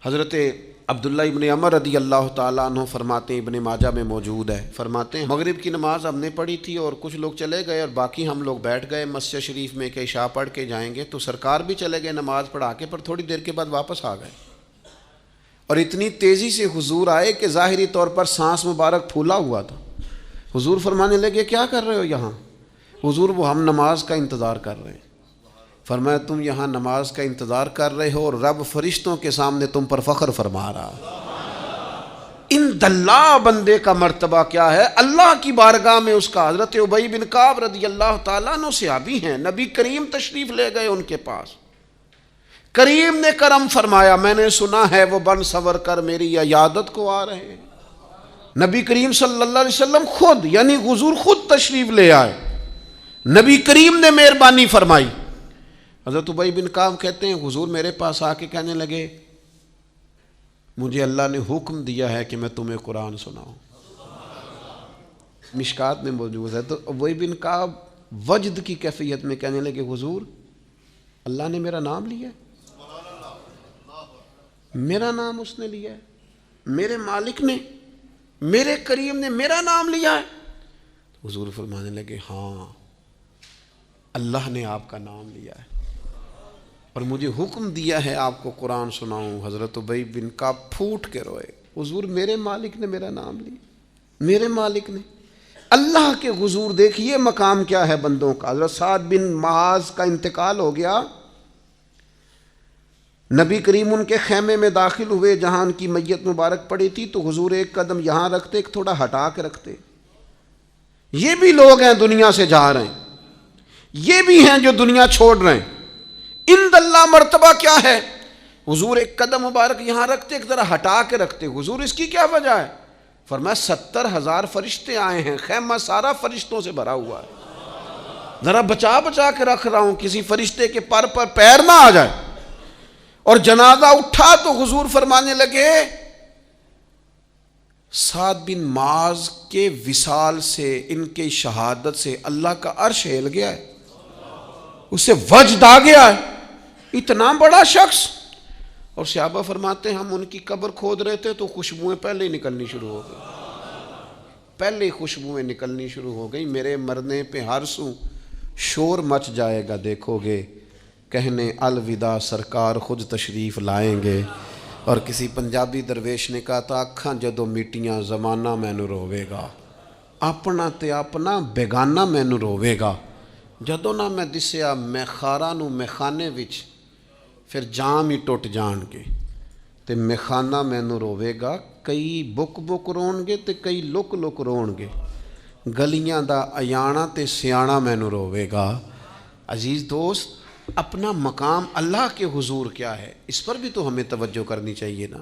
حضرت عبداللہ ابن عمر رضی اللہ تعالیٰ عنہ فرماتے ہیں، ابن ماجہ میں موجود ہے، فرماتے ہیں مغرب کی نماز ہم نے پڑھی تھی اور کچھ لوگ چلے گئے اور باقی ہم لوگ بیٹھ گئے مسجد شریف میں کہ عشاء پڑھ کے جائیں گے، تو سرکار بھی چلے گئے نماز پڑھا کے، پر تھوڑی دیر کے بعد واپس آ گئے اور اتنی تیزی سے حضور آئے کہ ظاہری طور پر سانس مبارک پھولا ہوا تھا۔ حضور فرمانے لگے کیا کر رہے ہو یہاں؟ حضور وہ ہم نماز کا انتظار کر رہے ہیں۔ فرمایا تم یہاں نماز کا انتظار کر رہے ہو اور رب فرشتوں کے سامنے تم پر فخر فرما رہا۔ اند اللہ بندے کا مرتبہ کیا ہے اللہ کی بارگاہ میں، اس کا حضرت ابی بن کعب رضی اللہ تعالیٰ عنہ صحابی ہیں، نبی کریم تشریف لے گئے ان کے پاس، کریم نے کرم فرمایا، میں نے سنا ہے وہ بن سور کر میری عیادت کو آ رہے ہیں۔ نبی کریم صلی اللہ علیہ وسلم خود یعنی حضور خود تشریف لے آئے، نبی کریم نے مہربانی فرمائی۔ حضرت ابی بن کعب کہتے ہیں حضور میرے پاس آ کے کہنے لگے مجھے اللہ نے حکم دیا ہے کہ میں تمہیں قرآن سناؤں، مشکات میں موجود ہے۔ تو ابی بن کعب وجد کی کیفیت میں کہنے لگے حضور اللہ نے میرا نام لیا ہے، میرا نام اس نے لیا ہے، میرے مالک نے میرے کریم نے میرا نام لیا ہے۔ حضور فرمانے لگے ہاں اللہ نے آپ کا نام لیا ہے اور مجھے حکم دیا ہے آپ کو قرآن سناؤں۔ حضرت ابی بن کعب پھوٹ کے روئے، حضور میرے مالک نے میرا نام لیا، میرے مالک نے اللہ کے۔ حضور دیکھیے مقام کیا ہے بندوں کا۔ حضرت سعد بن معاذ کا انتقال ہو گیا، نبی کریم ان کے خیمے میں داخل ہوئے جہاں ان کی میت مبارک پڑی تھی، تو حضور ایک قدم یہاں رکھتے ایک تھوڑا ہٹا کے رکھتے۔ یہ بھی لوگ ہیں دنیا سے جا رہے ہیں، یہ بھی ہیں جو دنیا چھوڑ رہے ہیں، اند اللہ مرتبہ کیا ہے؟ حضور ایک قدم مبارک یہاں رکھتے ایک ذرا ہٹا کے رکھتے۔ حضور اس کی کیا وجہ ہے؟ فرمایا 70,000 فرشتے آئے ہیں، خیمہ سارا فرشتوں سے بھرا ہوا ہے، ذرا بچا بچا کے رکھ رہا ہوں کسی فرشتے کے پر پیر نہ آ جائے۔ اور جنازہ اٹھا تو حضور فرمانے لگے سعد بن معاذ کے وصال سے، ان کی شہادت سے اللہ کا عرش ہل گیا ہے، اسے وجد آ گیا ہے، اتنا بڑا شخص۔ اور صحابہ فرماتے ہیں ہم ان کی قبر کھود رہے تھے تو خوشبوئیں پہلے ہی نکلنی شروع ہو گئی، پہلے ہی خوشبوئیں نکلنی شروع ہو گئی۔ میرے مرنے پہ ہر سو شور مچ جائے گا، دیکھو گے کہنے الوداع سرکار خود تشریف لائیں گے۔ اور کسی پنجابی درویش نے کہا تھا اکھاں جدو میٹیاں زمانہ مینوں روے گا، اپنا تے اپنا بیگانہ مینوں روے گا، جدو نہ میں دسیا میں خاراں نوں میخانے وچ پھر جام ہی ٹوٹ جان گے، تے میخانہ مینوں روے گا، کئی بک بک رون گے تے کئی لک لک رون گے، گلیاں دا ایانا تے سیانا مینوں روے گا۔ عزیز دوست، اپنا مقام اللہ کے حضور کیا ہے اس پر بھی تو ہمیں توجہ کرنی چاہیے نا۔